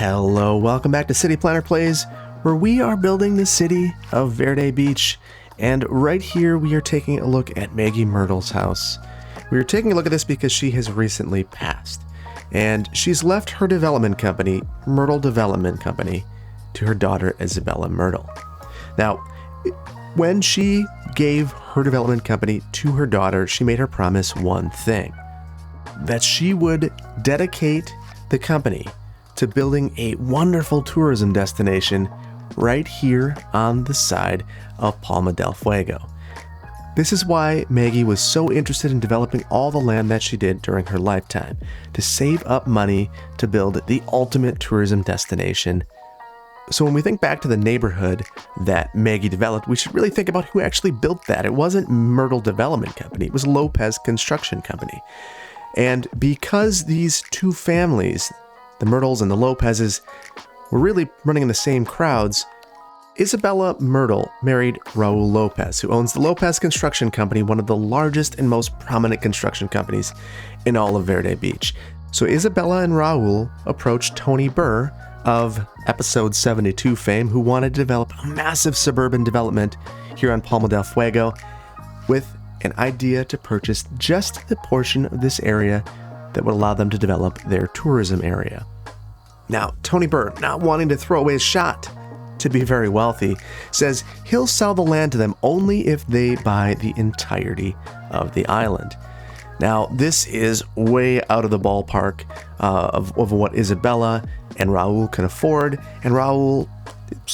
Hello, welcome back to City Planner Plays, where we are building the city of Verde Beach. And right here we are taking a look at Maggie Myrtle's house. We are taking a look at this because she has recently passed, and she's left her development company, Myrtle Development Company, to her daughter Isabella Myrtle. Now, when she gave her development company to her daughter, she made her promise one thing: that she would dedicate the company to building a wonderful tourism destination right here on the side of Palma del Fuego. This is why Maggie was so interested in developing all the land that she did during her lifetime, to save up money to build the ultimate tourism destination. So when we think back to the neighborhood that Maggie developed, we should really think about who actually built that. It wasn't Myrtle Development Company, it was Lopez Construction Company. And because these two families, the Myrtles and the Lopezes, were really running in the same crowds, Isabella Myrtle married Raul Lopez, who owns the Lopez Construction Company, one of the largest and most prominent construction companies in all of Verde Beach. So Isabella and Raul approached Tony Burr of episode 72 fame, who wanted to develop a massive suburban development here on Palma del Fuego, with an idea to purchase just the portion of this area that would allow them to develop their tourism area. Now, Tony Burr, not wanting to throw away his shot to be very wealthy, says he'll sell the land to them only if they buy the entirety of the island. Now, this is way out of the ballpark of what Isabella and Raul can afford, and Raul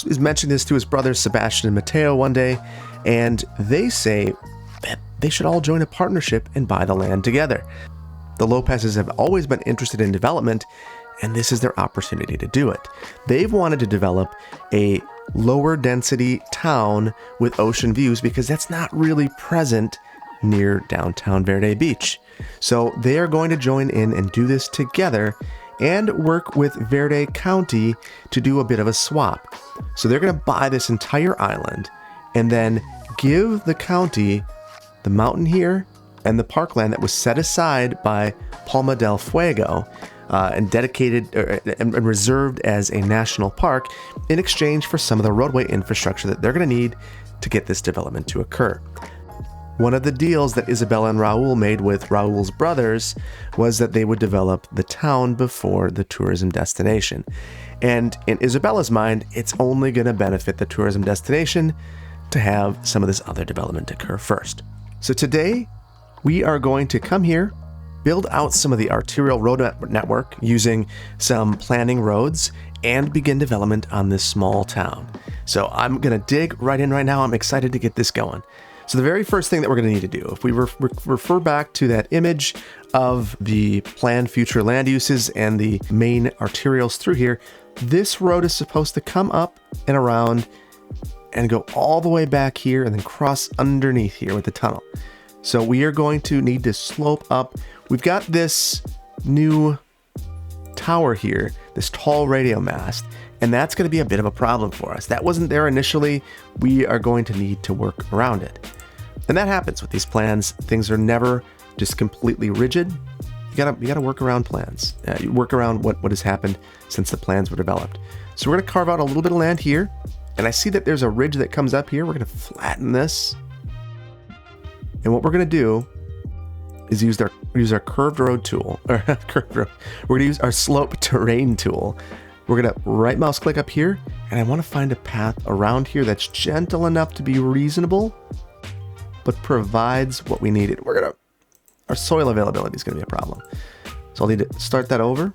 is mentioning this to his brothers Sebastian and Mateo one day, and they say that they should all join a partnership and buy the land together. The Lopezes have always been interested in development, and this is their opportunity to do it. They've wanted to develop a lower density town with ocean views because that's not really present near downtown Verde Beach. So they are going to join in and do this together and work with Verde County to do a bit of a swap. So they're going to buy this entire island and then give the county the mountain here and the parkland that was set aside by Palma del Fuego and dedicated and reserved as a national park in exchange for some of the roadway infrastructure that they're going to need to get this development to occur. One of the deals that Isabella and Raul made with Raul's brothers was that they would develop the town before the tourism destination. And in Isabella's mind, it's only going to benefit the tourism destination to have some of this other development occur first. So today, we are going to come here, build out some of the arterial road network using some planning roads, and begin development on this small town. So I'm going to dig right in right now. I'm excited to get this going. So the very first thing that we're going to need to do, if we refer back to that image of the planned future land uses and the main arterials through here, this road is supposed to come up and around and go all the way back here and then cross underneath here with the tunnel. So we are going to need to slope up. We've got this new tower here, this tall radio mast, and that's going to be a bit of a problem for us. That wasn't there initially. We are going to need to work around it. And that happens with these plans. Things are never just completely rigid. You gotta work around plans. You work around what has happened since the plans were developed. So we're going to carve out a little bit of land here, and I see that there's a ridge that comes up here. We're going to flatten this. And what we're going to do is use our curved road tool, or curved road. We're going to use our slope terrain tool. We're going to right mouse click up here, and I want to find a path around here that's gentle enough to be reasonable, but provides what we needed. Our soil availability is going to be a problem. So I'll need to start that over.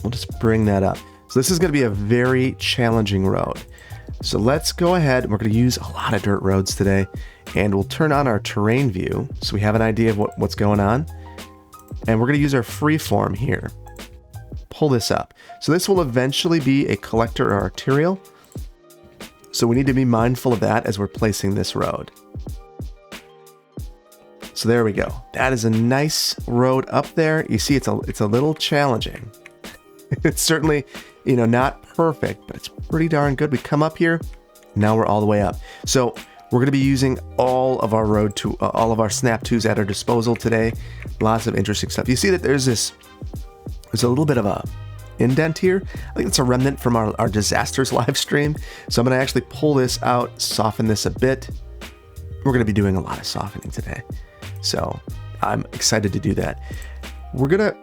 We'll just bring that up. So this is going to be a very challenging road. So let's go ahead. We're going to use a lot of dirt roads today, and we'll turn on our terrain view so we have an idea of what's going on. And we're going to use our freeform here. Pull this up. So this will eventually be a collector or arterial. So we need to be mindful of that as we're placing this road. So there we go. That is a nice road up there. You see, it's a little challenging. It's certainly, not perfect, but it's pretty darn good. We come up here, now we're all the way up. So we're going to be using all of our all of our snap twos at our disposal today. Lots of interesting stuff. You see that there's a little bit of a indent here. I think it's a remnant from our disasters live stream. So I'm going to actually pull this out, soften this a bit. We're going to be doing a lot of softening today. So I'm excited to do that. We're going to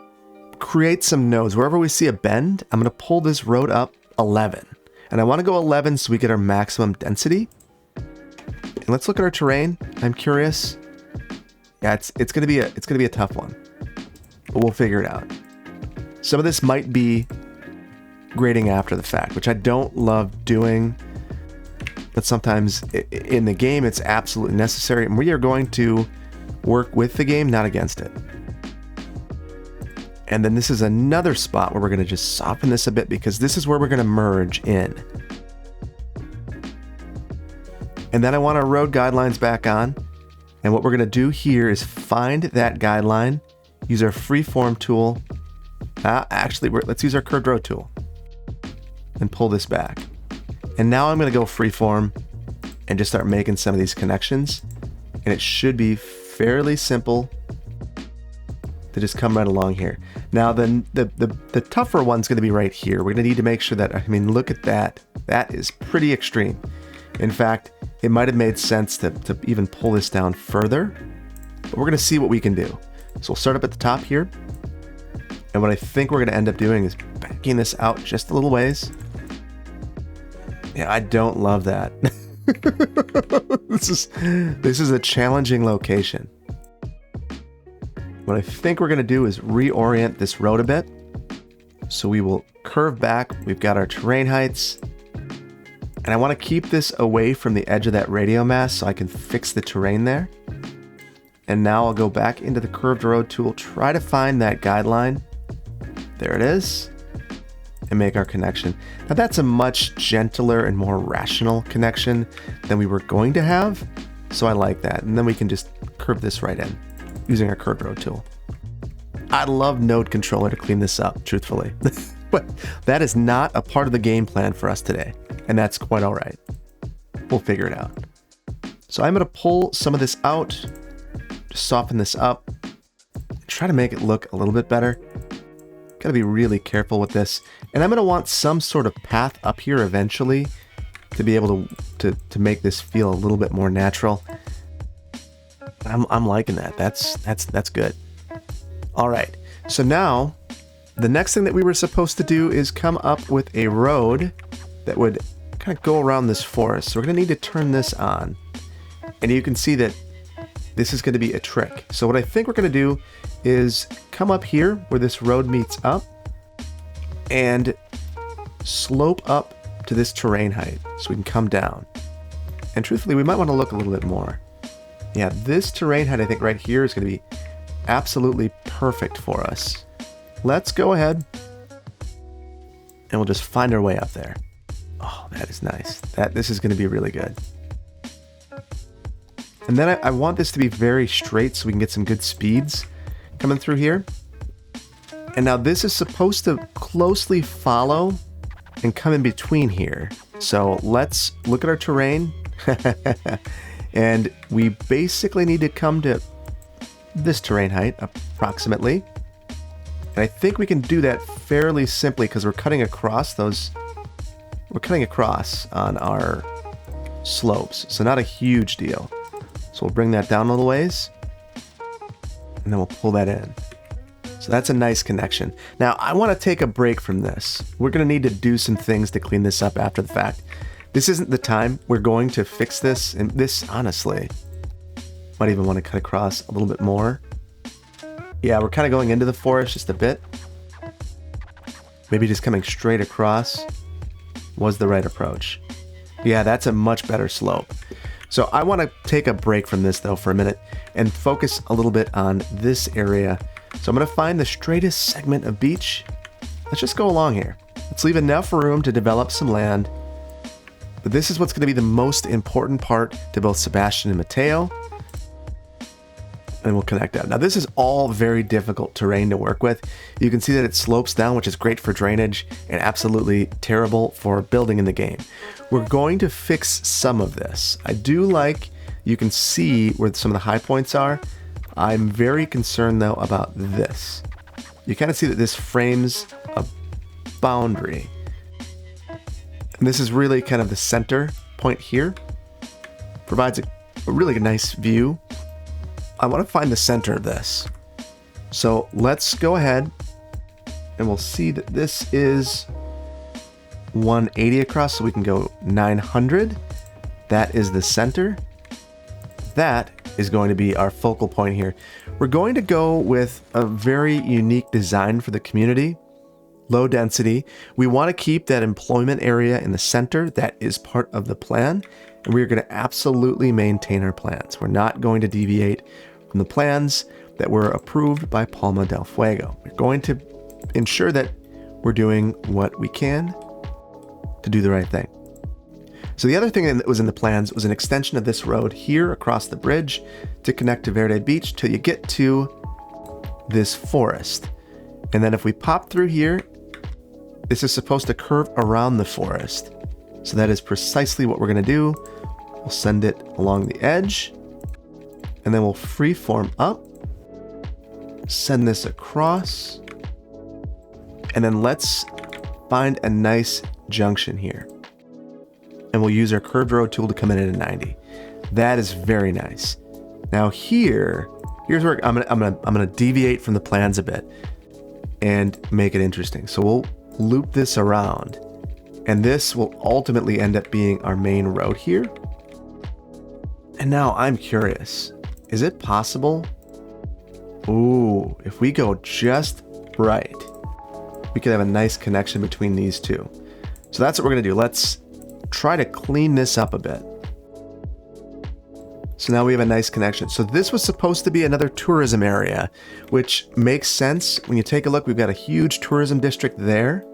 create some nodes. Wherever we see a bend, I'm going to pull this road up 11. And I want to go 11 so we get our maximum density. And let's look at our terrain. I'm curious. Yeah, it's going to be a tough one. But we'll figure it out. Some of this might be grading after the fact, which I don't love doing. But sometimes in the game, it's absolutely necessary. And we are going to work with the game, not against it. And then this is another spot where we're going to just soften this a bit because this is where we're going to merge in. And then I want our road guidelines back on. And what we're going to do here is find that guideline, use our freeform tool. Actually, let's use our curved road tool and pull this back. And now I'm going to go freeform and just start making some of these connections. And it should be fairly simple to just come right along here. Now, the tougher one's going to be right here. We're going to need to make sure that, I mean, look at that. That is pretty extreme. In fact, it might have made sense to even pull this down further, but we're going to see what we can do. So we'll start up at the top here. And what I think we're going to end up doing is backing this out just a little ways. Yeah, I don't love that. This is a challenging location. What I think we're going to do is reorient this road a bit. So we will curve back. We've got our terrain heights. And I want to keep this away from the edge of that radio mast so I can fix the terrain there. And now I'll go back into the curved road tool, try to find that guideline. There it is. And make our connection. Now that's a much gentler and more rational connection than we were going to have. So I like that. And then we can just curve this right in using our curved road tool. I'd love Node Controller to clean this up, truthfully. But that is not a part of the game plan for us today. And that's quite all right. We'll figure it out. So I'm going to pull some of this out, just soften this up, try to make it look a little bit better. Got to be really careful with this. And I'm going to want some sort of path up here eventually to be able to make this feel a little bit more natural. I'm liking that. That's good. All right. So now the next thing that we were supposed to do is come up with a road that would kind of go around this forest. So we're going to need to turn this on. And you can see that this is going to be a trick. So what I think we're going to do is come up here where this road meets up and slope up to this terrain height so we can come down. And truthfully, we might want to look a little bit more. Yeah, this terrain height, I think right here is going to be absolutely perfect for us. Let's go ahead and we'll just find our way up there. Oh, that is nice. This is going to be really good. And then I want this to be very straight so we can get some good speeds coming through here. And now this is supposed to closely follow and come in between here. So let's look at our terrain. And we basically need to come to this terrain height approximately. And I think we can do that fairly simply because we're cutting across those. We're cutting across on our slopes, so not a huge deal. So we'll bring that down a little ways, and then we'll pull that in. So that's a nice connection. Now, I want to take a break from this. We're going to need to do some things to clean this up after the fact. This isn't the time. We're going to fix this, and this, honestly, might even want to cut across a little bit more. Yeah, we're kind of going into the forest just a bit. Maybe just coming straight across was the right approach. Yeah, that's a much better slope. So I want to take a break from this though for a minute and focus a little bit on this area. So I'm going to find the straightest segment of beach. Let's just go along here. Let's leave enough room to develop some land. But this is what's going to be the most important part to both Sebastian and Matteo. And we'll connect that. Now this is all very difficult terrain to work with. You can see that it slopes down, which is great for drainage and absolutely terrible for building in the game. We're going to fix some of this. I do like, you can see where some of the high points are. I'm very concerned though about this. You kind of see that this frames boundary. And this is really kind of the center point here. Provides a really nice view. I want to find the center of this. So let's go ahead and we'll see that this is 180 across, so we can go 900. That is the center. That is going to be our focal point here. We're going to go with a very unique design for the community. Low density. We want to keep that employment area in the center. That is part of the plan. And we're going to absolutely maintain our plans. We're not going to deviate from the plans that were approved by Palma del Fuego. We're going to ensure that we're doing what we can to do the right thing. So the other thing that was in the plans was an extension of this road here across the bridge to connect to Verde Beach till you get to this forest. And then if we pop through here, this is supposed to curve around the forest. So that is precisely what we're going to do. We'll send it along the edge, and then we'll freeform up, send this across, and then let's find a nice junction here. And we'll use our curved road tool to come in at a 90. That is very nice. Now here's where I'm gonna deviate from the plans a bit and make it interesting. So we'll loop this around, and this will ultimately end up being our main road here. And now I'm curious, is it possible? Ooh, if we go just right, we could have a nice connection between these two. So that's what we're gonna do. Let's try to clean this up a bit. So now we have a nice connection. So this was supposed to be another tourism area, which makes sense. When you take a look, we've got a huge tourism district there.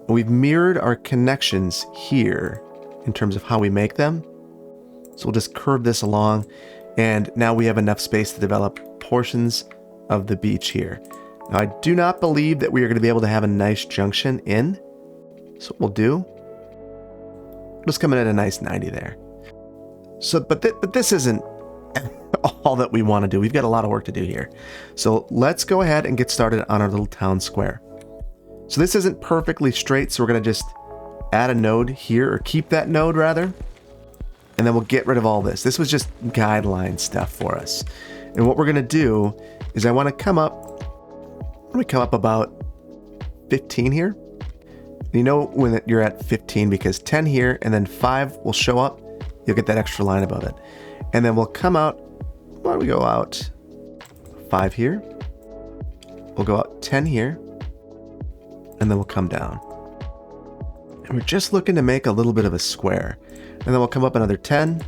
And we've mirrored our connections here in terms of how we make them. So we'll just curve this along, and now we have enough space to develop portions of the beach here. Now I do not believe that we are going to be able to have a nice junction in. So what we'll do, we'll just come in at a nice 90 there. So, but this isn't all that we want to do. We've got a lot of work to do here. So let's go ahead and get started on our little town square. So this isn't perfectly straight, so we're going to just add a node here, or keep that node rather. And then we'll get rid of all this. This was just guideline stuff for us. And what we're going to do is I want to come up about 15 here. You know when you're at 15 because 10 here and then 5 will show up. You'll get that extra line above it. And then we'll come out, why don't we go out 5 here? We'll go out 10 here. And then we'll come down. And we're just looking to make a little bit of a square. And then we'll come up another 10.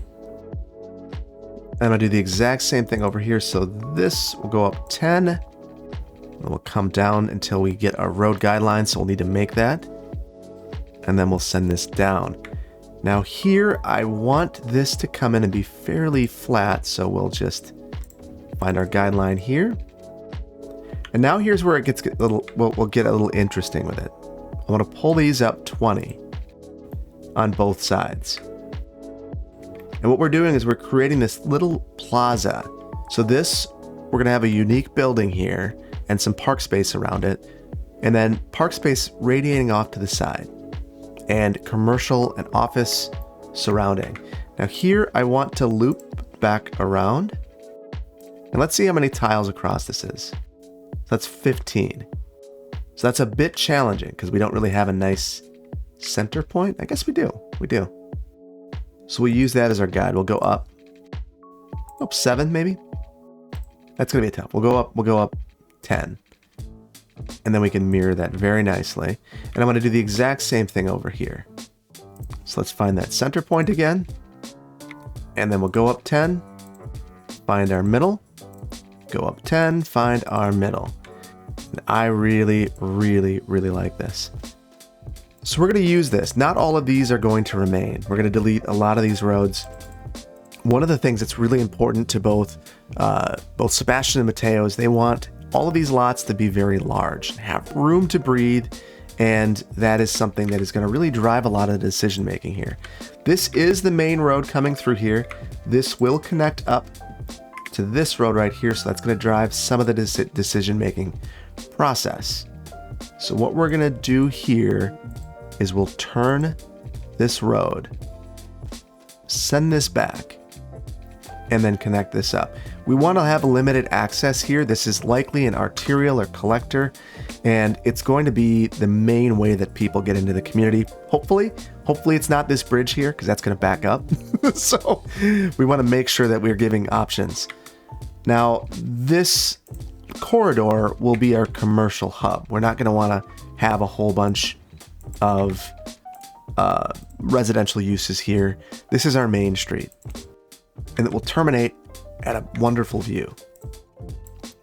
And I'll do the exact same thing over here. So this will go up 10. And we'll come down until we get our road guidelines. So we'll need to make that. And then we'll send this down. Now here, I want this to come in and be fairly flat. So we'll just find our guideline here. And now here's where it gets a little, we'll get a little interesting with it. I want to pull these up 20 on both sides. And what we're doing is we're creating this little plaza. So this, we're going to have a unique building here and some park space around it. And then park space radiating off to the side. And commercial and office surrounding. Now here, I want to loop back around. And let's see how many tiles across this is. So that's 15. So that's a bit challenging because we don't really have a nice center point. I guess we do. We do. So we use that as our guide. We'll go up. 7 maybe. That's gonna be tough. We'll go up 10. And then we can mirror that very nicely. And I'm going to do the exact same thing over here. So let's find that center point again. And then we'll go up 10, find our middle, go up 10, find our middle. And I really, really, really like this. So we're going to use this. Not all of these are going to remain. We're going to delete a lot of these roads. One of the things that's really important to both Sebastian and Mateo is they want all of these lots to be very large, have room to breathe, and that is something that is going to really drive a lot of the decision making here. This is the main road coming through here. This will connect up to this road right here, so that's going to drive some of the decision making process. So what we're gonna do here is we'll turn this road, send this back, and then connect this up. We want to have limited access here. This is likely an arterial or collector, and it's going to be the main way that people get into the community. Hopefully it's not this bridge here, because that's going to back up. So we want to make sure that we're giving options. Now, this corridor will be our commercial hub. We're not going to want to have a whole bunch of residential uses here. This is our main street, and it will terminate at a wonderful view.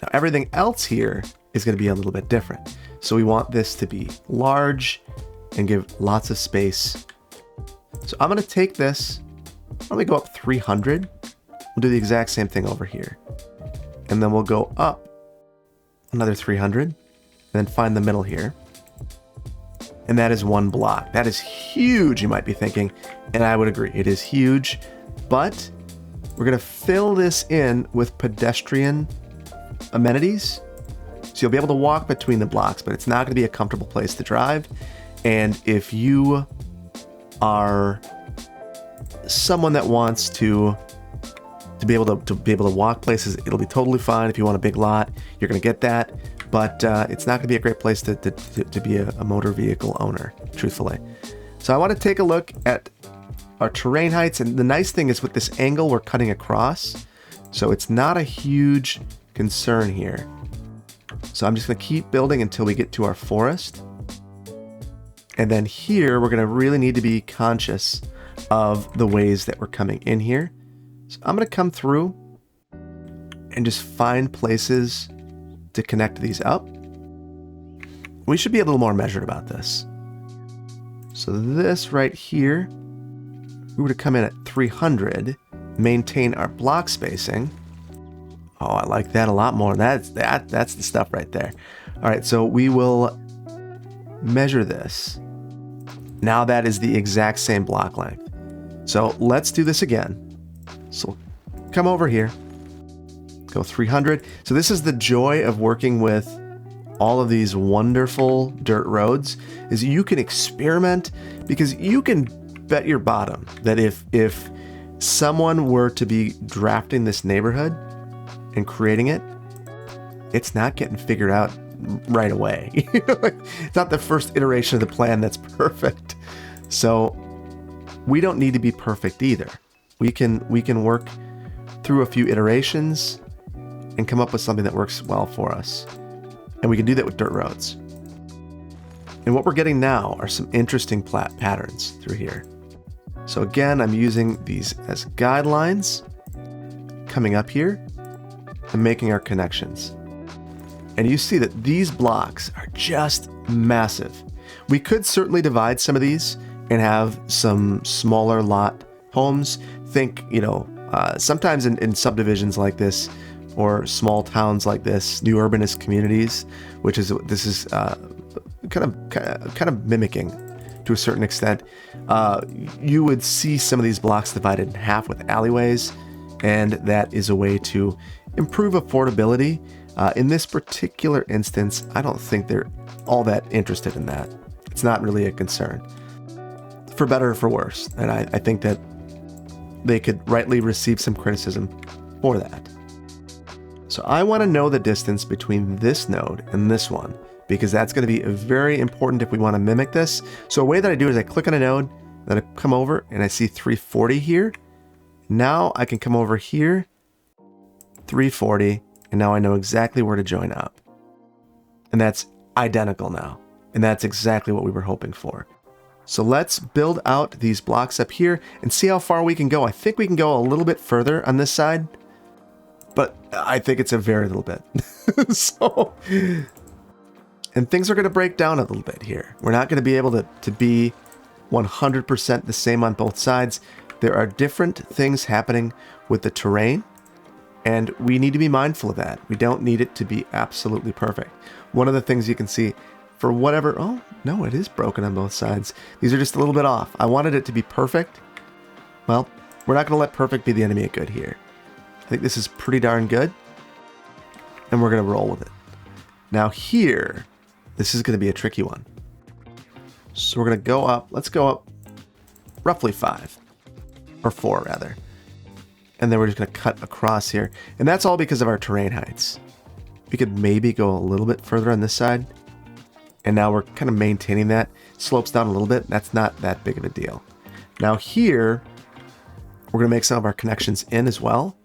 Now, everything else here is going to be a little bit different. So we want this to be large and give lots of space. So I'm going to take this, let me go up 300. We'll do the exact same thing over here. And then we'll go up another 300 and then find the middle here. And that is one block. That is huge, you might be thinking. And I would agree, it is huge, but we're gonna fill this in with pedestrian amenities. So you'll be able to walk between the blocks, but it's not gonna be a comfortable place to drive. And if you are someone that wants to be able to walk places, it'll be totally fine. If you want a big lot, you're gonna get that. But it's not gonna be a great place to be a motor vehicle owner, truthfully. So I wanna take a look at our terrain heights, and the nice thing is with this angle we're cutting across, so it's not a huge concern here. So I'm just gonna keep building until we get to our forest. And then here, we're gonna really need to be conscious of the ways that we're coming in here. So I'm gonna come through and just find places to connect these up. We should be a little more measured about this. So this right here, we were to come in at 300, maintain our block spacing. Oh, I like that a lot more. That's the stuff right there. All right, so we will measure this. Now that is the exact same block length. So let's do this again. So come over here, go 300. So this is the joy of working with all of these wonderful dirt roads, is you can experiment, because you can bet your bottom that if someone were to be drafting this neighborhood and creating it, it's not getting figured out right away. It's not the first iteration of the plan that's perfect. So we don't need to be perfect either. We can work through a few iterations and come up with something that works well for us. And we can do that with dirt roads. And what we're getting now are some interesting patterns through here. So again, I'm using these as guidelines, coming up here and making our connections. And you see that these blocks are just massive. We could certainly divide some of these and have some smaller lot homes. Think, sometimes in subdivisions like this, or small towns like this, new urbanist communities, this is kind of mimicking to a certain extent. You would see some of these blocks divided in half with alleyways, and that is a way to improve affordability. In this particular instance, I don't think they're all that interested in that. It's not really a concern, for better or for worse. And I think that they could rightly receive some criticism for that. So I want to know the distance between this node and this one, because that's going to be very important if we want to mimic this. So a way that I do is I click on a node, then I come over and I see 340 here. Now I can come over here, 340, and now I know exactly where to join up. And that's identical now. And that's exactly what we were hoping for. So let's build out these blocks up here and see how far we can go. I think we can go a little bit further on this side, but I think it's a very little bit. And things are going to break down a little bit here. We're not going to be able to be 100% the same on both sides. There are different things happening with the terrain, and we need to be mindful of that. We don't need it to be absolutely perfect. One of the things you can see, for whatever, oh no, it is broken on both sides. These are just a little bit off. I wanted it to be perfect. Well, we're not going to let perfect be the enemy of good here. I think this is pretty darn good, and we're going to roll with it. Now here, this is going to be a tricky one. So we're going to go up. Let's go up roughly 5. Or 4, rather. And then we're just going to cut across here. And that's all because of our terrain heights. We could maybe go a little bit further on this side. And now we're kind of maintaining that. Slopes down a little bit. That's not that big of a deal. Now here, we're going to make some of our connections in as well.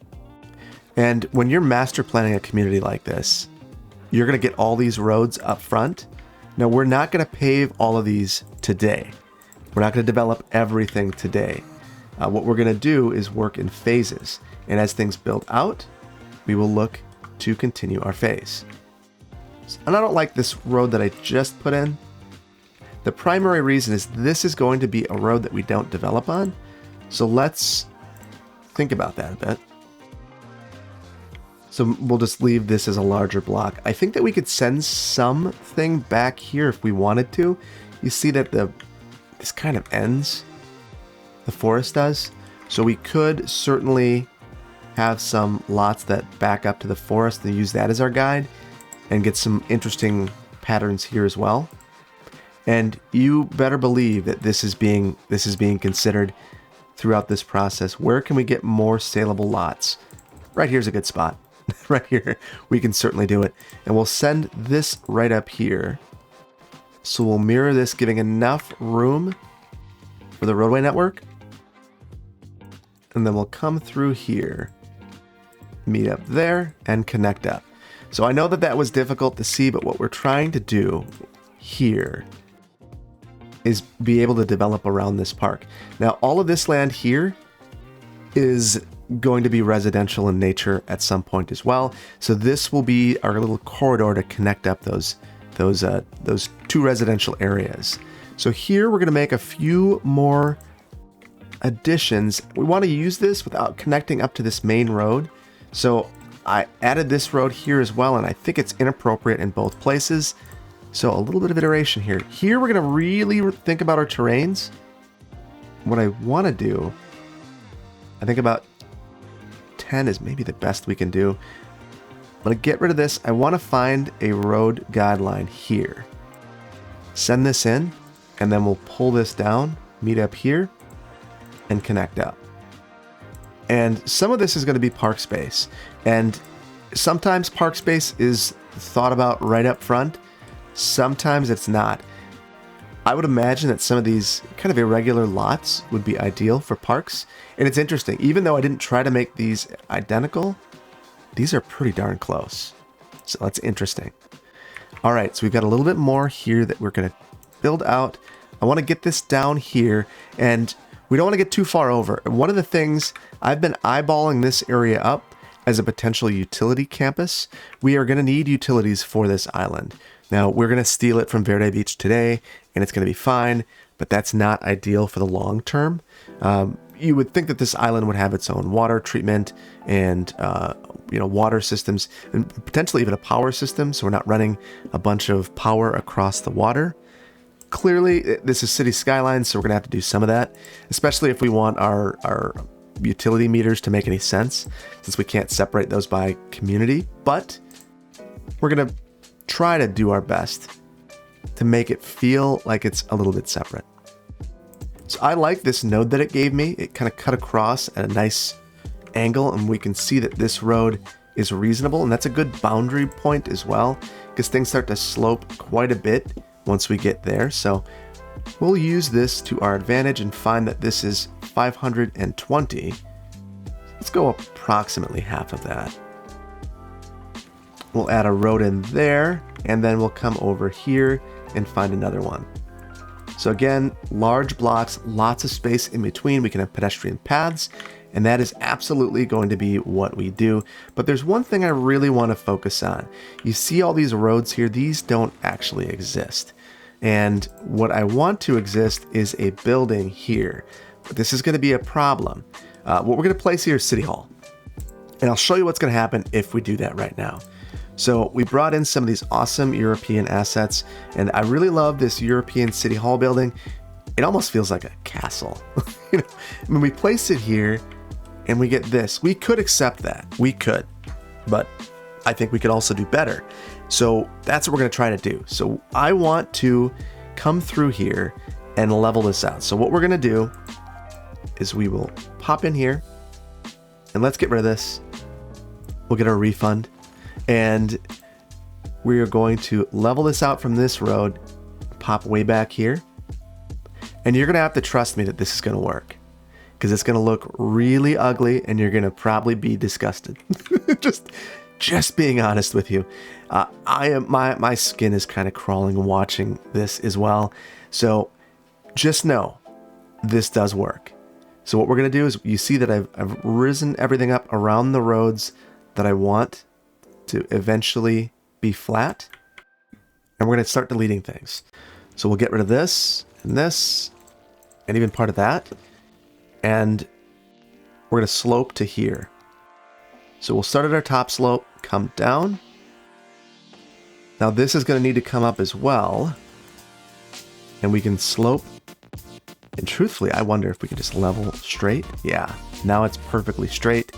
And when you're master planning a community like this, you're going to get all these roads up front. Now, we're not going to pave all of these today. We're not going to develop everything today. What we're going to do is work in phases. And as things build out, we will look to continue our phase. And I don't like this road that I just put in. The primary reason is this is going to be a road that we don't develop on. So let's think about that a bit. So we'll just leave this as a larger block. I think that we could send something back here if we wanted to. You see that this kind of ends. The forest does. So we could certainly have some lots that back up to the forest and use that as our guide and get some interesting patterns here as well. And you better believe that this is being considered throughout this process. Where can we get more saleable lots? Right here's a good spot. Right here, we can certainly do it. And we'll send this right up here. So we'll mirror this, giving enough room for the roadway network. And then we'll come through here, meet up there, and connect up. So I know that that was difficult to see, but what we're trying to do here is be able to develop around this park. Now, all of this land here is going to be residential in nature at some point as well. So this will be our little corridor to connect up those two residential areas. So here we're going to make a few more additions. We want to use this without connecting up to this main road. So I added this road here as well, and I think it's inappropriate in both places. So a little bit of iteration here. Here we're going to really think about our terrains. What I want to do, I think about 10 is maybe the best we can do. I'm going to get rid of this. I want to find a road guideline here. Send this in, and then we'll pull this down, meet up here, and connect up. And some of this is going to be park space. And sometimes park space is thought about right up front. Sometimes it's not. I would imagine that some of these kind of irregular lots would be ideal for parks. And it's interesting, even though I didn't try to make these identical, these are pretty darn close. So that's interesting. All right, so we've got a little bit more here that we're going to build out. I want to get this down here, and we don't want to get too far over. One of the things, I've been eyeballing this area up as a potential utility campus. We are going to need utilities for this island. Now, we're going to steal it from Verde Beach today, and it's going to be fine, but that's not ideal for the long term. You would think that this island would have its own water treatment and water systems, and potentially even a power system, so we're not running a bunch of power across the water. Clearly, this is City Skylines, so we're going to have to do some of that, especially if we want our utility meters to make any sense, since we can't separate those by community. But we're going to try to do our best to make it feel like it's a little bit separate. So I like this node that it gave me. It kind of cut across at a nice angle, and we can see that this road is reasonable, and that's a good boundary point as well, because things start to slope quite a bit once we get there. So we'll use this to our advantage and find that this is 520. Let's go approximately half of that. We'll add a road in there, and then we'll come over here and find another one. So again, large blocks, lots of space in between. We can have pedestrian paths, and that is absolutely going to be what we do. But there's one thing I really want to focus on. You see all these roads here, these don't actually exist. And what I want to exist is a building here. But this is going to be a problem. What we're going to place here is City Hall. And I'll show you what's going to happen if we do that right now. So we brought in some of these awesome European assets, and I really love this European City Hall building. It almost feels like a castle. When we place it here and we get this, we could accept that. We could, but I think we could also do better. So that's what we're going to try to do. So I want to come through here and level this out. So what we're going to do is we will pop in here and let's get rid of this. We'll get our refund and we are going to level this out from this road, pop way back here. And you're going to have to trust me that this is going to work because it's going to look really ugly and you're going to probably be disgusted. Just being honest with you. My skin is kind of crawling watching this as well. So just know this does work. So what we're going to do is you see that I've risen everything up around the roads that I want to eventually be flat. And we're going to start deleting things. So we'll get rid of this and even part of that. And we're going to slope to here. So we'll start at our top slope, come down. Now this is going to need to come up as well. And we can slope. And truthfully, I wonder if we can just level straight. Yeah, now it's perfectly straight.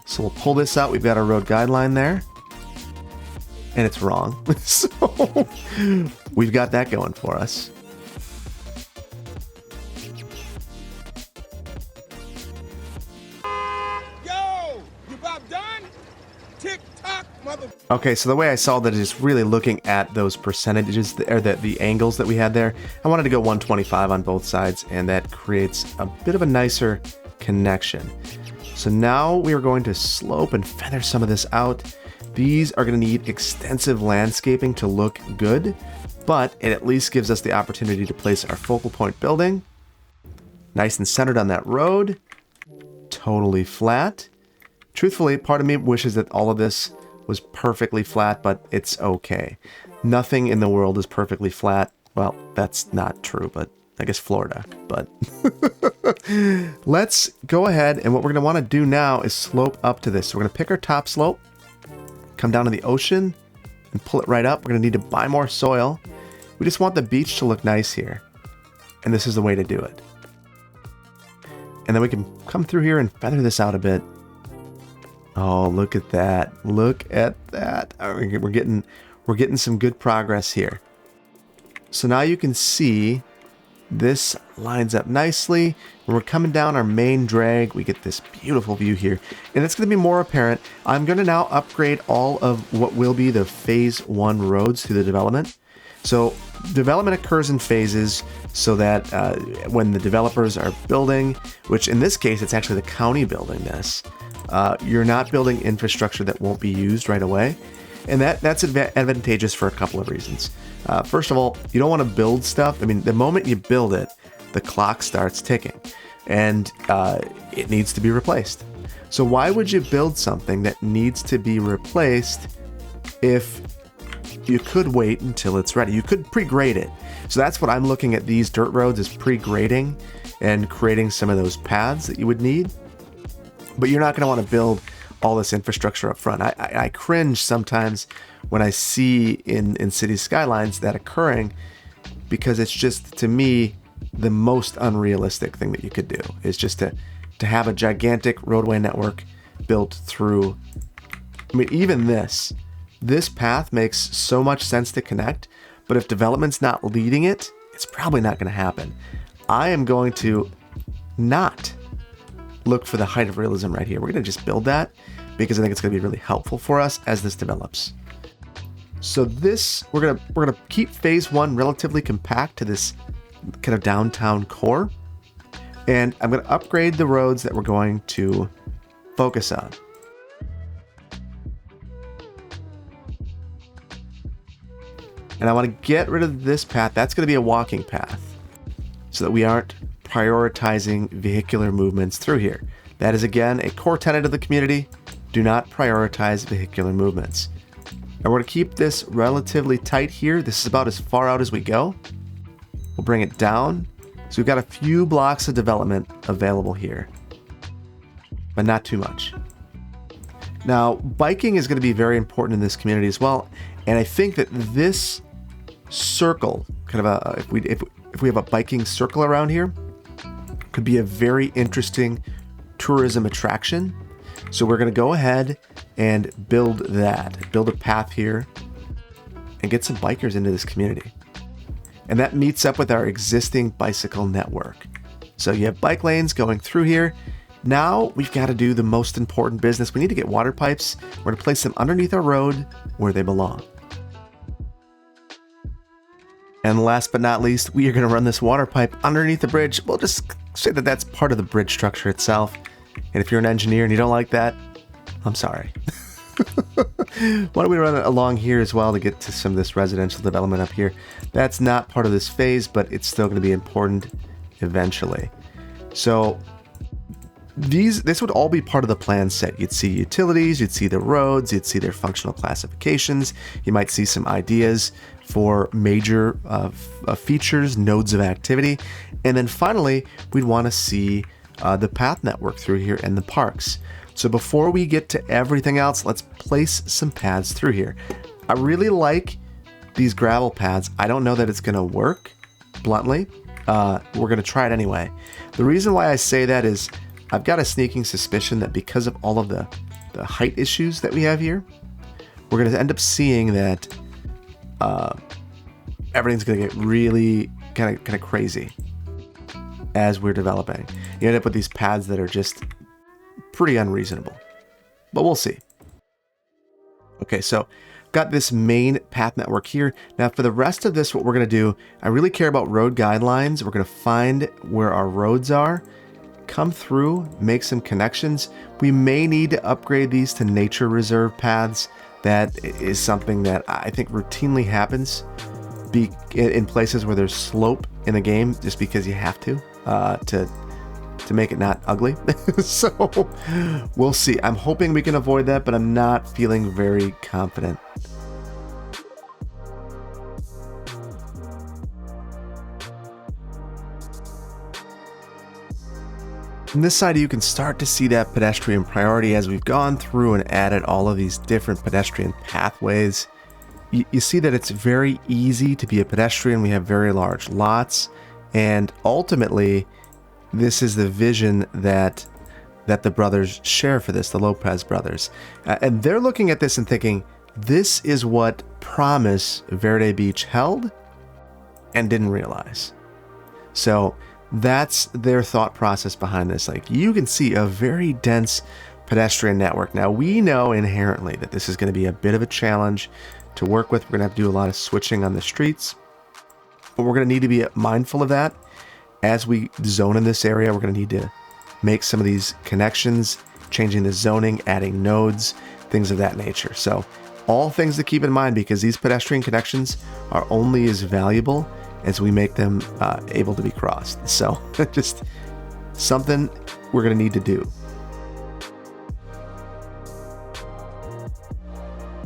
So we'll pull this out. We've got our road guideline there. And it's wrong. So we've got that going for us. Okay, so the way I saw that is really looking at those percentages, or the angles that we had there. I wanted to go 125 on both sides, and that creates a bit of a nicer connection. So now we are going to slope and feather some of this out. These are going to need extensive landscaping to look good, but it at least gives us the opportunity to place our focal point building. Nice and centered on that road. Totally flat. Truthfully, part of me wishes that all of this was perfectly flat, but it's okay. Nothing in the world is perfectly flat. Well, that's not true, but I guess Florida. But let's go ahead, and what we're going to want to do now is slope up to this. So we're going to pick our top slope, come down to the ocean, and pull it right up. We're going to need to buy more soil. We just want the beach to look nice here. And this is the way to do it. And then we can come through here and feather this out a bit. Oh, look at that. Look at that. We're getting some good progress here. So now you can see this lines up nicely. When we're coming down our main drag, we get this beautiful view here. And it's going to be more apparent. I'm going to now upgrade all of what will be the phase 1 roads through the development. So development occurs in phases so that when the developers are building, which in this case, it's actually the county building this, you're not building infrastructure that won't be used right away. And that's advantageous for a couple of reasons. First of all, you don't want to build stuff. I mean, the moment you build it, the clock starts ticking and it needs to be replaced. So why would you build something that needs to be replaced if you could wait until it's ready? You could pre-grade it. So that's what I'm looking at these dirt roads is pre-grading and creating some of those paths that you would need. But you're not going to want to build all this infrastructure up front. I cringe sometimes when I see in city skylines that occurring because it's just, to me, the most unrealistic thing that you could do is just to have a gigantic roadway network built through. I mean, even this path makes so much sense to connect, but if development's not leading it, it's probably not going to happen. I am going to not look for the height of realism right here. We're going to just build that because I think it's going to be really helpful for us as this develops. So this, we're going to keep phase 1 relatively compact to this kind of downtown core. And I'm going to upgrade the roads that we're going to focus on. And I want to get rid of this path. That's going to be a walking path so that we aren't prioritizing vehicular movements through here. That is, again, a core tenet of the community. Do not prioritize vehicular movements. And we're going to keep this relatively tight here. This is about as far out as we go. We'll bring it down. So we've got a few blocks of development available here, but not too much. Now, biking is going to be very important in this community as well. And I think that this circle, kind of if we have a biking circle around here, could be a very interesting tourism attraction. So we're going to go ahead and build that. Build a path here and get some bikers into this community. And that meets up with our existing bicycle network. So you have bike lanes going through here. Now we've got to do the most important business. We need to get water pipes. We're going to place them underneath our road where they belong. And last but not least, we are going to run this water pipe underneath the bridge. We'll just say that that's part of the bridge structure itself. And if you're an engineer and you don't like that, I'm sorry. Why don't we run it along here as well to get to some of this residential development up here? That's not part of this phase, but it's still going to be important eventually. So this would all be part of the plan set. You'd see utilities, you'd see the roads, you'd see their functional classifications. You might see some ideas for major features, nodes of activity. And then finally, we'd want to see the path network through here and the parks. So before we get to everything else, let's place some paths through here. I really like these gravel paths. I don't know that it's going to work, bluntly. We're going to try it anyway. The reason why I say that is I've got a sneaking suspicion that because of all of the height issues that we have here, we're going to end up seeing that everything's going to get really kind of crazy as we're developing. You end up with these paths that are just pretty unreasonable, but we'll see. Okay, so got this main path network here. Now for the rest of this, what we're going to do, I really care about road guidelines. We're going to find where our roads are, come through, make some connections. We may need to upgrade these to nature reserve paths. That is something that I think routinely happens in places where there's slope in the game, just because you have to make it not ugly. So we'll see. I'm hoping we can avoid that, but I'm not feeling very confident. On this side, you can start to see that pedestrian priority as we've gone through and added all of these different pedestrian pathways. You see that it's very easy to be a pedestrian. We have very large lots, and ultimately, this is the vision that the brothers share for this, the Lopez brothers. And they're looking at this and thinking, this is what promise Verde Beach held and didn't realize. So that's their thought process behind this. Like, you can see a very dense pedestrian network. Now, we know inherently that this is going to be a bit of a challenge to work with. We're going to have to do a lot of switching on the streets, but we're going to need to be mindful of that. As we zone in this area, we're going to need to make some of these connections, changing the zoning, adding nodes, things of that nature. So all things to keep in mind, because these pedestrian connections are only as valuable as we make them able to be crossed. So just something we're going to need to do.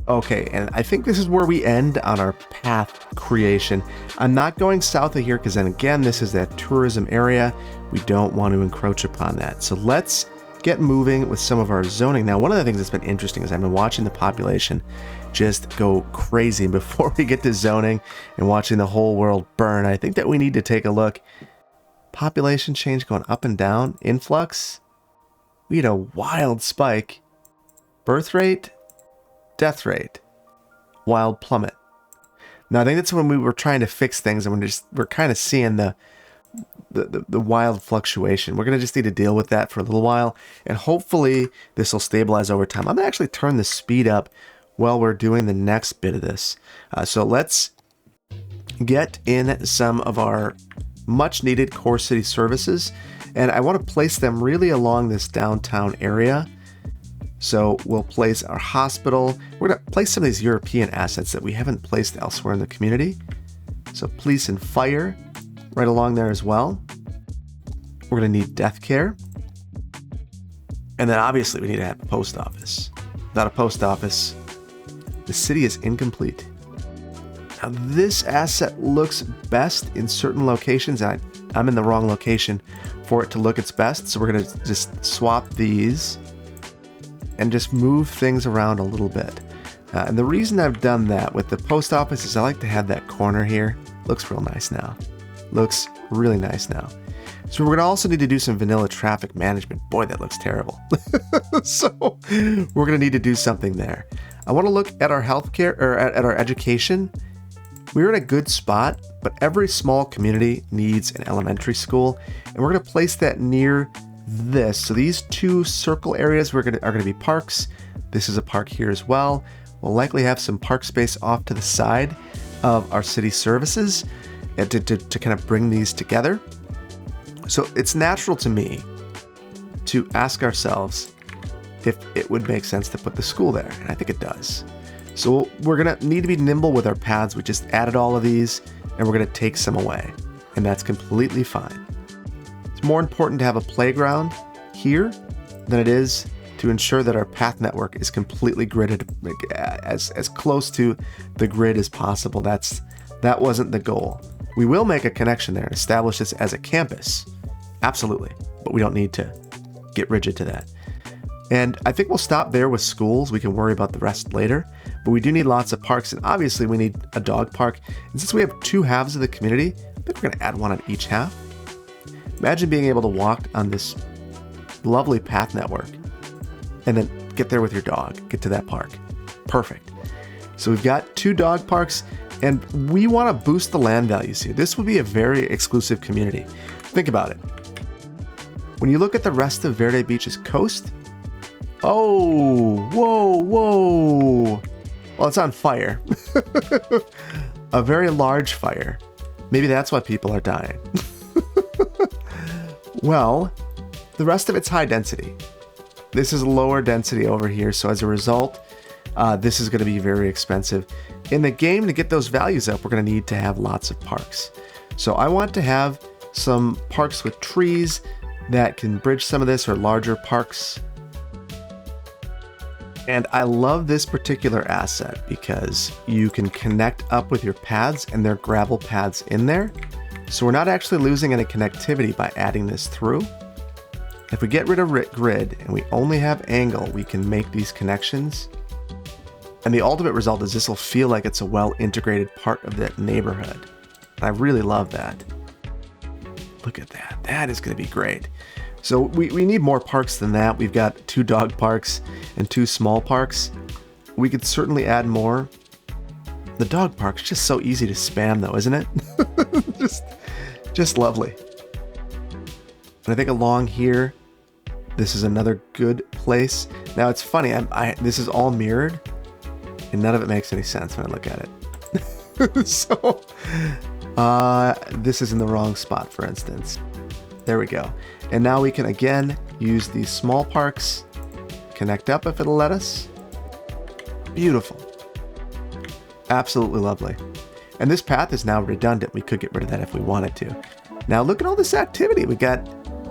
Okay, and I think this is where we end on our path creation. I'm not going south of here because then again, this is that tourism area. We don't want to encroach upon that. So let's get moving with some of our zoning. Now, one of the things that's been interesting is I've been watching the population just go crazy. And before we get to zoning and watching the whole world burn, I think that we need to take a look. Population change going up and down, influx. We had a wild spike. Birth rate, death rate, wild plummet. Now I think that's when we were trying to fix things, and we're kind of seeing the wild fluctuation. We're going to just need to deal with that for a little while, and hopefully this will stabilize over time. I'm going to actually turn the speed up while we're doing the next bit of this. So let's get in some of our much needed core city services, and I want to place them really along this downtown area. So we'll place our hospital. We're going to place some of these European assets that we haven't placed elsewhere in the community. So police and fire right along there as well. We're going to need death care. And then obviously we need to have a post office. Without a post office, the city is incomplete. Now this asset looks best in certain locations. I'm in the wrong location for it to look its best. So we're going to just swap these and just move things around a little bit. And the reason I've done that with the post office is I like to have that corner here. Looks real nice now. Looks really nice now. So we're going to also need to do some vanilla traffic management. Boy, that looks terrible. So we're going to need to do something there. I want to look at our healthcare, or at our education. We're in a good spot, but every small community needs an elementary school, and we're going to place that near this. So these two circle areas are going to be parks. This is a park here as well. We'll likely have some park space off to the side of our city services and to kind of bring these together. So it's natural to me to ask ourselves if it would make sense to put the school there, and I think it does. So we're going to need to be nimble with our paths. We just added all of these, and we're going to take some away, and that's completely fine. It's more important to have a playground here than it is to ensure that our path network is completely gridded as close to the grid as possible. That wasn't the goal. We will make a connection there and establish this as a campus. Absolutely. But we don't need to get rigid to that. And I think we'll stop there with schools. We can worry about the rest later. But we do need lots of parks, and obviously we need a dog park. And since we have two halves of the community, I think we're going to add one on each half. Imagine being able to walk on this lovely path network and then get there with your dog, get to that park. Perfect. So we've got two dog parks, and we want to boost the land values here. This would be a very exclusive community. Think about it. When you look at the rest of Verde Beach's coast, oh, whoa. Well, it's on fire. A very large fire. Maybe that's why people are dying. Well, the rest of it's high density. This is lower density over here, so as a result, this is going to be very expensive. In the game, to get those values up, we're going to need to have lots of parks. So I want to have some parks with trees that can bridge some of this, or larger parks. And I love this particular asset because you can connect up with your paths, and they're gravel paths in there. So we're not actually losing any connectivity by adding this through. If we get rid of grid and we only have angle, we can make these connections. And the ultimate result is this will feel like it's a well-integrated part of that neighborhood. And I really love that. Look at that. That is going to be great. So we need more parks than that. We've got 2 dog parks and 2 small parks. We could certainly add more. The dog park's just so easy to spam though, isn't it? just lovely. And I think along here, this is another good place. Now it's funny, this is all mirrored, and none of it makes any sense when I look at it. So, this is in the wrong spot, for instance. There we go. And now we can again use these small parks, connect up if it'll let us. Beautiful. Absolutely lovely. And this path is now redundant. We could get rid of that if we wanted to. Now look at all this activity. We got,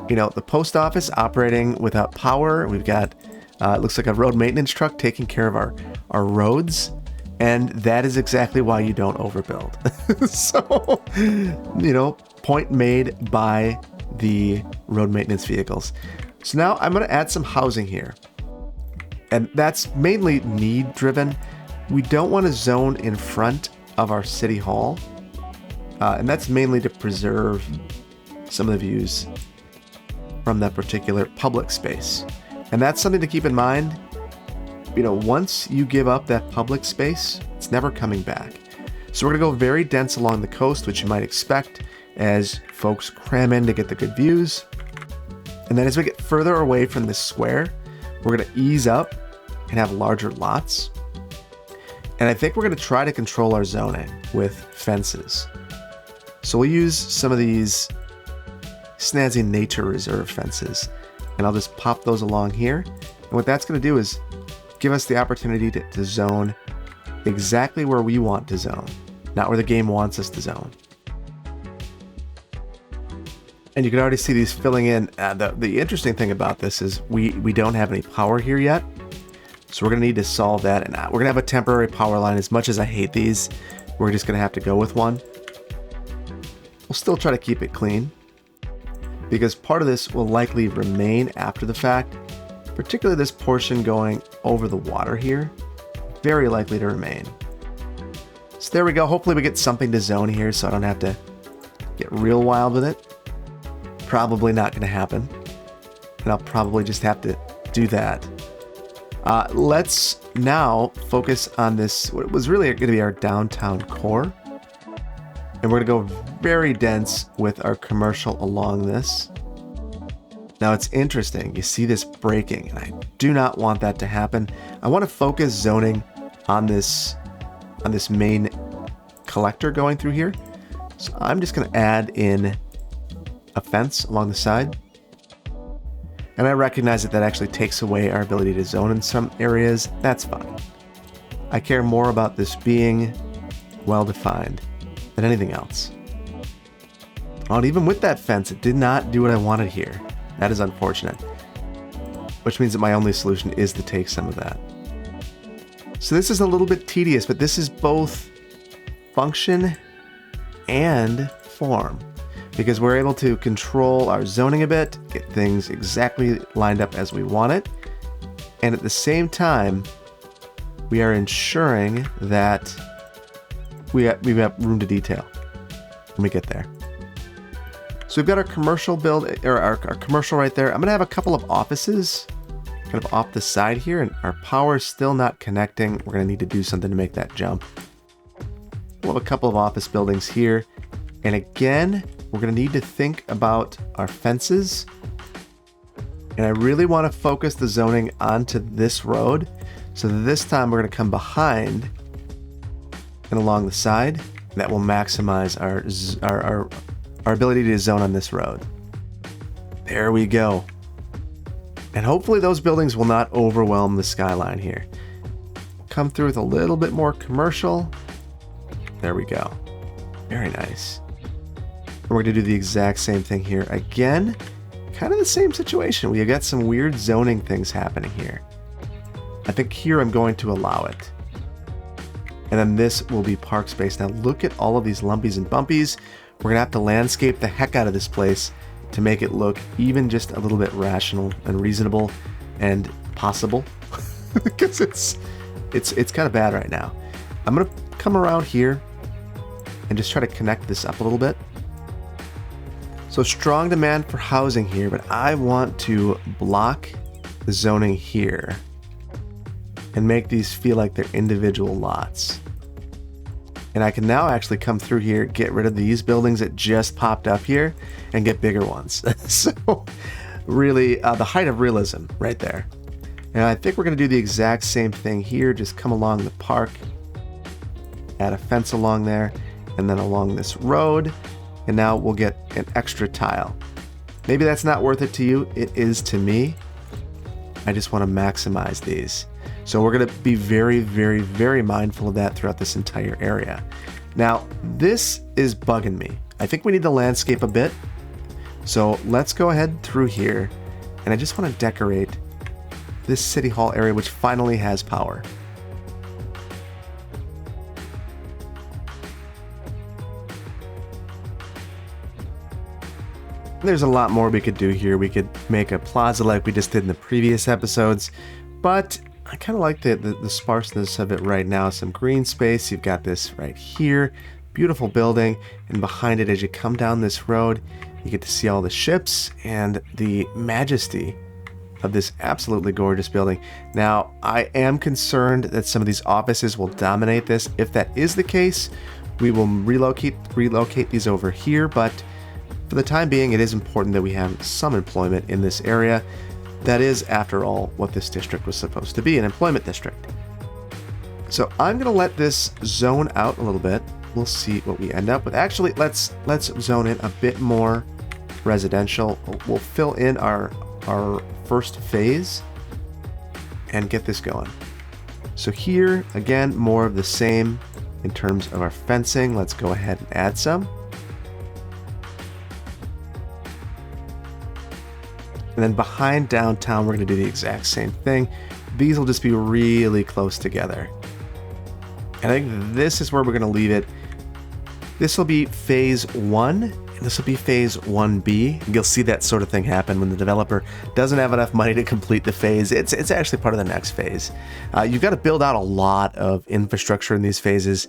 the post office operating without power. We've got, it looks like a road maintenance truck taking care of our roads. And that is exactly why you don't overbuild. So, point made by the road maintenance vehicles. So now I'm going to add some housing here. And that's mainly need driven. We don't want to zone in front of our city hall. And that's mainly to preserve some of the views from that particular public space. And that's something to keep in mind. Once you give up that public space, it's never coming back. So we're going to go very dense along the coast, which you might expect as folks cram in to get the good views. And then as we get further away from this square, we're going to ease up and have larger lots. And I think we're going to try to control our zoning with fences. So we'll use some of these snazzy nature reserve fences, and I'll just pop those along here. And what that's going to do is give us the opportunity to zone exactly where we want to zone, not where the game wants us to zone. And you can already see these filling in. The interesting thing about this is we don't have any power here yet. So we're going to need to solve that. And we're going to have a temporary power line. As much as I hate these, we're just going to have to go with one. We'll still try to keep it clean, because part of this will likely remain after the fact, particularly this portion going over the water here, very likely to remain. So there we go. Hopefully we get something to zone here so I don't have to get real wild with it. probably not going to happen. And I'll probably just have to do that. Let's now focus on this, what was really going to be our downtown core. And we're going to go very dense with our commercial along this. Now it's interesting, you see this breaking, and I do not want that to happen. I want to focus zoning on this main collector going through here. So I'm just going to add in a fence along the side. And I recognize that actually takes away our ability to zone in some areas. That's fine. I care more about this being well defined than anything else. And even with that fence, it did not do what I wanted here. That is unfortunate. Which means that my only solution is to take some of that. So this is a little bit tedious, but this is both function and form. Because we're able to control our zoning a bit, get things exactly lined up as we want it. And at the same time, we are ensuring that we have room to detail when we get there. So we've got our commercial build, or our commercial right there. I'm gonna have a couple of offices kind of off the side here, and our power is still not connecting. We're gonna need to do something to make that jump. We'll have a couple of office buildings here. And again, we're gonna need to think about our fences. And I really wanna focus the zoning onto this road. So this time we're gonna come behind and along the side. That will maximize our ability to zone on this road. There we go. And hopefully those buildings will not overwhelm the skyline here. Come through with a little bit more commercial. There we go. Very nice. And we're gonna do the exact same thing here. Again, kind of the same situation. We got some weird zoning things happening here. I think here I'm going to allow it. And then this will be park space. Now look at all of these lumpies and bumpies. We're gonna have to landscape the heck out of this place to make it look even just a little bit rational and reasonable and possible. Because it's kind of bad right now. I'm gonna come around here and just try to connect this up a little bit. So strong demand for housing here, but I want to block the zoning here and make these feel like they're individual lots. And I can now actually come through here, get rid of these buildings that just popped up here, and get bigger ones. So really, the height of realism right there. And I think we're gonna do the exact same thing here, just come along the park, add a fence along there, and then along this road, and now we'll get an extra tile. Maybe that's not worth it to you, it is to me. I just wanna maximize these. So we're gonna be very, very, very mindful of that throughout this entire area. Now, this is bugging me. I think we need to landscape a bit. So let's go ahead through here. And I just wanna decorate this city hall area, which finally has power. There's a lot more we could do here. We could make a plaza like we just did in the previous episodes, but I kind of like the sparseness of it right now. Some green space. You've got this right here. Beautiful building. And behind it, as you come down this road, you get to see all the ships and the majesty of this absolutely gorgeous building. Now, I am concerned that some of these offices will dominate this. If that is the case, we will relocate these over here. But for the time being, it is important that we have some employment in this area. That is, after all, what this district was supposed to be, an employment district. So I'm gonna let this zone out a little bit. We'll see what we end up with. Actually, let's zone in a bit more residential. We'll fill in our first phase and get this going. So here, again, more of the same in terms of our fencing. Let's go ahead and add some. And then behind downtown, we're going to do the exact same thing. These will just be really close together. And I think this is where we're going to leave it. This will be phase 1, This will be phase 1B. You'll see that sort of thing happen when the developer doesn't have enough money to complete the phase. It's actually part of the next phase. You've got to build out a lot of infrastructure in these phases.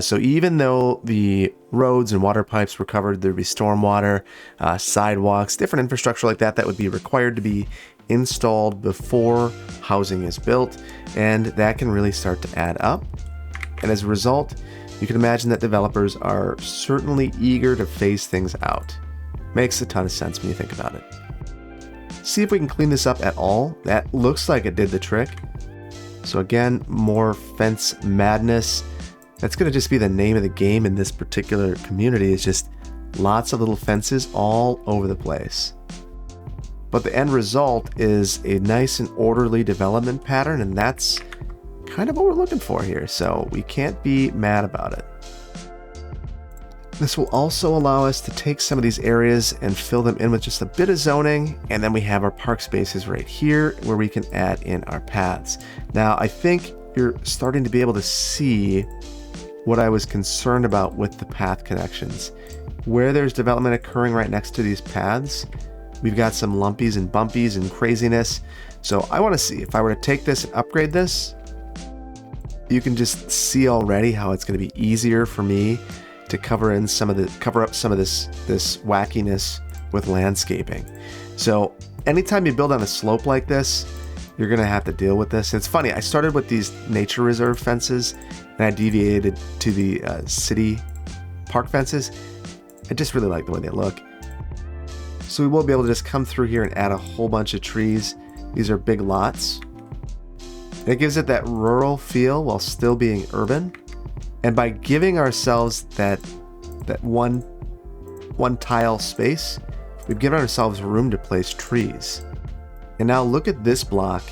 So even though the roads and water pipes were covered, there'd be stormwater, sidewalks, different infrastructure like that would be required to be installed before housing is built. And that can really start to add up. And as a result, you can imagine that developers are certainly eager to phase things out. Makes a ton of sense when you think about it. See if we can clean this up at all. That looks like it did the trick. So again, more fence madness. That's going to just be the name of the game in this particular community. It's just lots of little fences all over the place. But the end result is a nice and orderly development pattern, and that's kind of what we're looking for here, so we can't be mad about it. This will also allow us to take some of these areas and fill them in with just a bit of zoning, and then we have our park spaces right here where we can add in our paths. Now, I think you're starting to be able to see what I was concerned about with the path connections. Where there's development occurring right next to these paths, we've got some lumpies and bumpies and craziness. So I want to see if I were to take this and upgrade this, you can just see already how it's going to be easier for me to cover up some of this wackiness with landscaping. So anytime you build on a slope like this, you're going to have to deal with this. It's funny, I started with these nature reserve fences and I deviated to the city park fences. I just really like the way they look. So we will be able to just come through here and add a whole bunch of trees. These are big lots. It gives it that rural feel while still being urban. And by giving ourselves that one tile space, we've given ourselves room to place trees. And now look at this block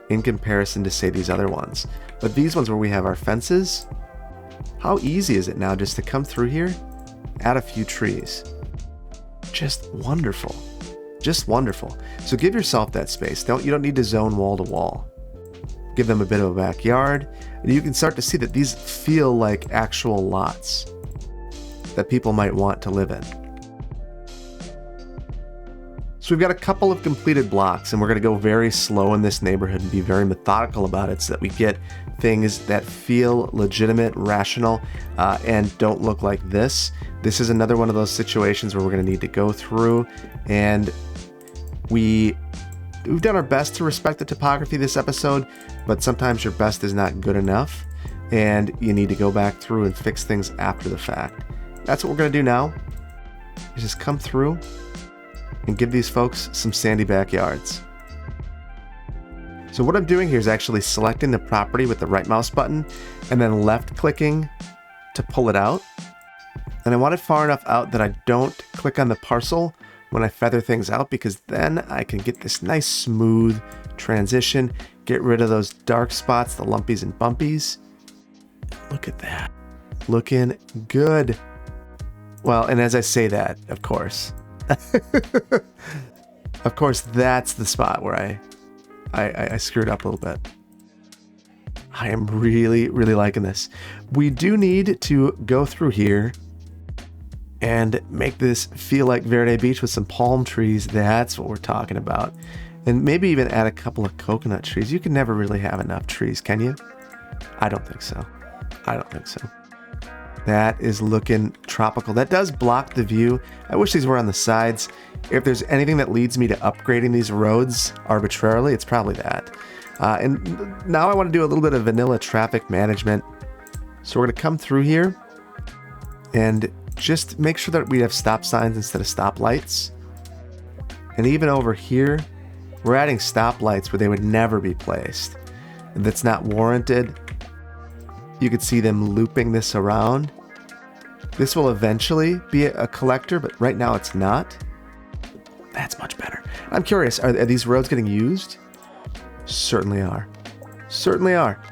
in comparison to, say, these other ones. But these ones where we have our fences, how easy is it now just to come through here, add a few trees? Just wonderful. Just wonderful. So give yourself that space. You don't need to zone wall to wall. Give them a bit of a backyard, and you can start to see that these feel like actual lots that people might want to live in. So we've got a couple of completed blocks, and we're going to go very slow in this neighborhood and be very methodical about it so that we get things that feel legitimate, rational, and don't look like this. This is another one of those situations where we're going to need to go through, and we've done our best to respect the topography this episode, but sometimes your best is not good enough, and you need to go back through and fix things after the fact. That's what we're going to do now, is just come through and give these folks some sandy backyards. So what I'm doing here is actually selecting the property with the right mouse button and then left clicking to pull it out. And I want it far enough out that I don't click on the parcel when I feather things out, because then I can get this nice smooth transition, get rid of those dark spots, the lumpies and bumpies. Look at that. Looking good. Well, and as I say that, of course, that's the spot where I screwed up a little bit. I am really, really liking this. We do need to go through here and make this feel like Verde Beach with some palm trees. That's what we're talking about. And maybe even add a couple of coconut trees. You can never really have enough trees, can you? I don't think so. That is looking tropical. That does block the view. I wish these were on the sides. If there's anything that leads me to upgrading these roads arbitrarily, it's probably that. And now I want to do a little bit of vanilla traffic management. So we're going to come through here and just make sure that we have stop signs instead of stop lights. And even over here, we're adding stop lights where they would never be placed. And that's not warranted. You could see them looping this around. This will eventually be a collector, but right now it's not. That's much better. I'm curious, are these roads getting used? Certainly are. Certainly are.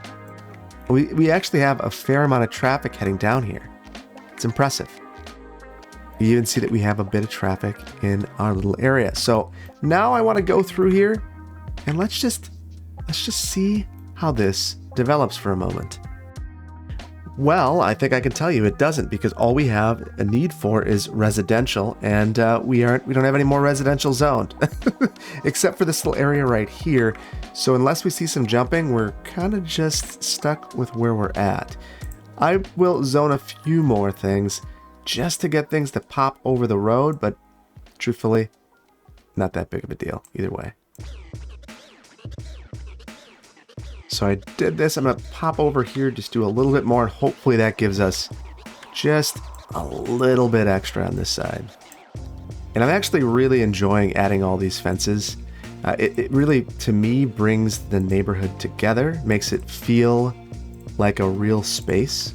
We actually have a fair amount of traffic heading down here. It's impressive. You even see that we have a bit of traffic in our little area. So now I want to go through here and let's just see how this develops for a moment. Well, I think I can tell you it doesn't, because all we have a need for is residential, and we don't have any more residential zoned, except for this little area right here. So unless we see some jumping, we're kind of just stuck with where we're at. I will zone a few more things just to get things to pop over the road, but truthfully, not that big of a deal either way. So I did this. I'm going to pop over here, just do a little bit more, and hopefully that gives us just a little bit extra on this side. And I'm actually really enjoying adding all these fences. It really, to me, brings the neighborhood together, makes it feel like a real space.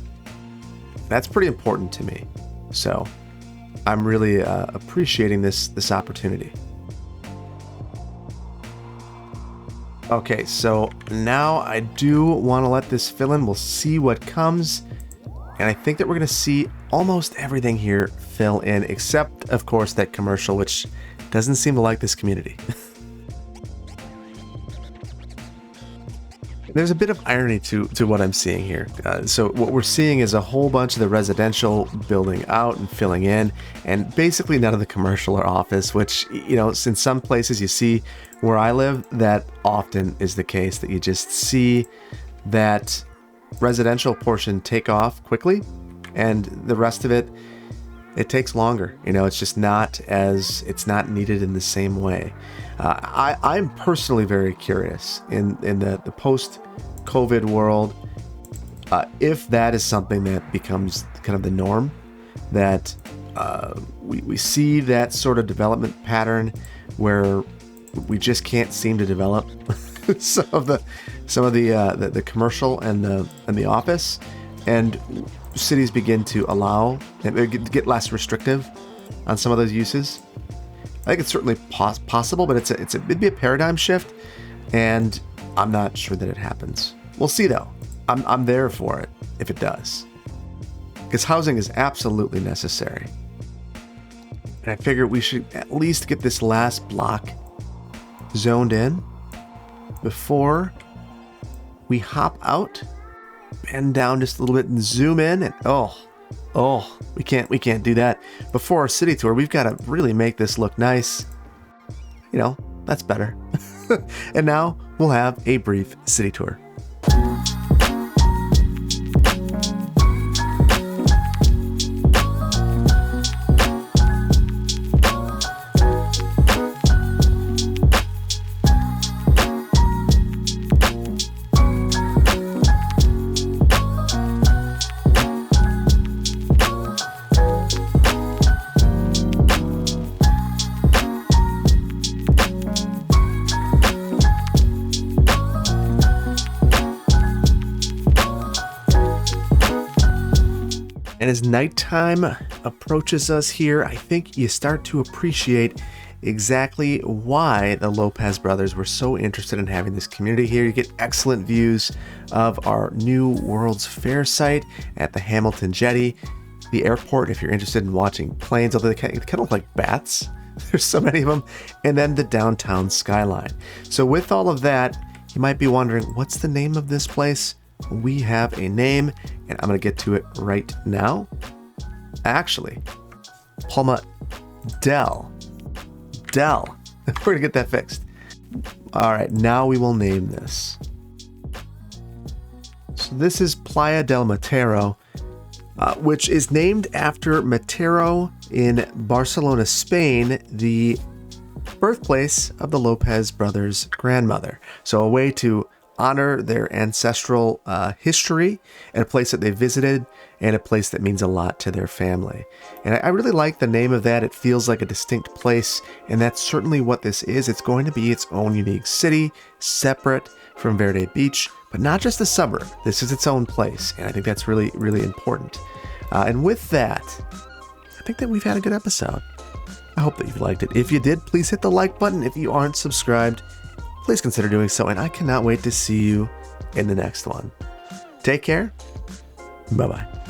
That's pretty important to me. So I'm really appreciating this opportunity. Okay, so now I do want to let this fill in. We'll see what comes. And I think that we're going to see almost everything here fill in, except, of course, that commercial, which doesn't seem to like this community. There's a bit of irony to what I'm seeing here. So what we're seeing is a whole bunch of the residential building out and filling in, and basically none of the commercial or office, which, you know, in some places you see where I live, that often is the case, that you just see that residential portion take off quickly, and the rest of it takes longer. You know, it's just it's not needed in the same way. I'm personally very curious in the post-COVID world, if that is something that becomes kind of the norm, that we see that sort of development pattern where we just can't seem to develop some of the commercial and the office, and cities begin to allow and get less restrictive on some of those uses. I think it's certainly possible, but it'd be a paradigm shift, and I'm not sure that it happens. We'll see though. I'm there for it if it does, because housing is absolutely necessary. And I figure we should at least get this last block zoned in before we hop out, bend down just a little bit and zoom in, and we can't do that before our city tour. We've got to really make this look nice. You know, that's better. And now we'll have a brief city tour. And as nighttime approaches us here, I think you start to appreciate exactly why the Lopez brothers were so interested in having this community here. You get excellent views of our new World's Fair site at the Hamilton Jetty, the airport if you're interested in watching planes, although they kind of look like bats. There's so many of them. And then the downtown skyline. So with all of that, you might be wondering, what's the name of this place? We have a name, and I'm going to get to it right now. Actually, Palma Del. We're going to get that fixed. All right, now we will name this. So this is Playa del Matero, which is named after Matero in Barcelona, Spain, the birthplace of the Lopez brothers' grandmother. So a way to honor their ancestral history, and a place that they visited, and a place that means a lot to their family. And I really like the name of that. It feels like a distinct place, and that's certainly what this is. It's going to be its own unique city, separate from Verde Beach, but not just a suburb. This is its own place, and I think that's really, really important. And with that, I think that we've had a good episode. I hope that you liked it. If you did, please hit the like button. If you aren't subscribed, please consider doing so, and I cannot wait to see you in the next one. Take care. Bye-bye.